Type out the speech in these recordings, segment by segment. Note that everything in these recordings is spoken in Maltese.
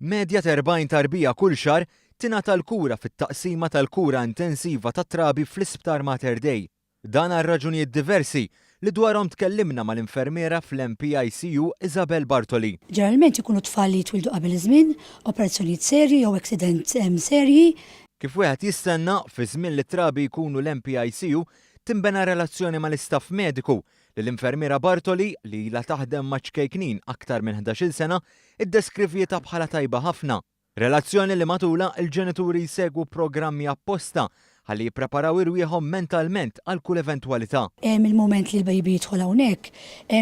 Medja ta' 40 tarbija kull xahar tingħata l-kura fit-taqsima tal-kura intensiva tat-trabi fl-Isptar Mater Dei. Dan għal raġunijiet diversi li dwarhom tkellimna mal-infermiera fl-MPICU Isabel Bartoli. Ġeneralment ikunu tfal li jitwildu qabel iż-żmien, operazzjonijiet serji jew accident serji. Kif wieħed jistenna fi żmien li trabi jkunu l-MPICU timbena relazzjoni mal-istaff mediku li l-infermiera Bartoli li ilha taħdem ma' ċkejknin aktar minn 11-il sena iddeskrivjietha bħala tajba ħafna. Relazzjoni li matula l-ġenituri jsegwu programmi apposta ħalli jippreparaw irwieħhom mentalment għal kull eventwalità. Il-moment li l-bejbi jidħol hawnhekk,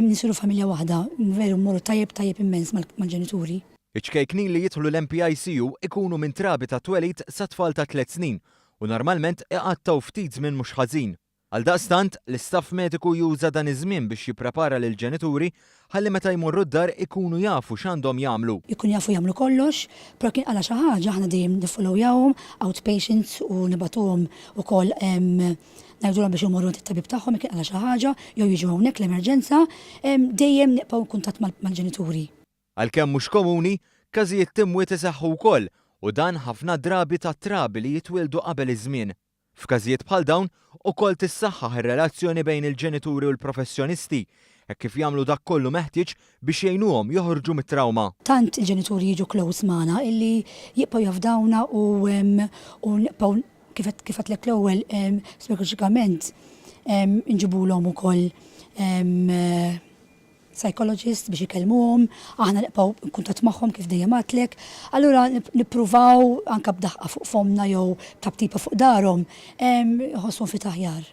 nisiru familja waħda, veru mmorru tajjeb immens mal-ġenituri. Iċkejknin li jidħlu l-MPICU ikunu minn trabi ta' twelid sa tfal ta' 3 snin u normalment iqattaw ftit żmien mhux ħażin. Għaldaqstant, l-istaff mediku juża dan iż-żmien biex jipprepara lil ġenituri ħalli meta jmorru d-dar ikunu jafu x'għandhom jagħmlu. Ikun jafu jagħmlu kollox, però kien għala xi ħaġa aħna dejjem nifollowjawhom outpatients u nibatuhom ukoll ngħidulhom biex imorru tit-tabib tagħhom kien għala xi ħaġa jew jiġu hawnhekk l-emerġenza, dejjem nibqgħu kuntatt mal-ġenituri. Għalkemm mhux komuni, każijiet timwiet iseħħu wkoll u dan ħafna drabi ta' trabi li jitwildu qabel iż-żmien. F'każijiet bħal dawn ukoll tissaħħaħ ir-relazzjoni bejn il-ġenituri u l-professjonisti hekk kif jagħmlu dak kollu meħtieġ biex jgħinuhom joħorġu mit-trawma. Tant il-ġenituri jiġu close magħna illi jibqgħu jafdawna u nibqgħu kif għedlek l-ewwel speċifikament inġibulhom ukoll psychologist biex ikellmuhom, aħna nibqgħu kuntatt magħhom kif dejjem għadlek. Allura nippruvaw anke b'daħqa fuq fomna jew tabtipa fuq darhom ħossuhom fi taħjar.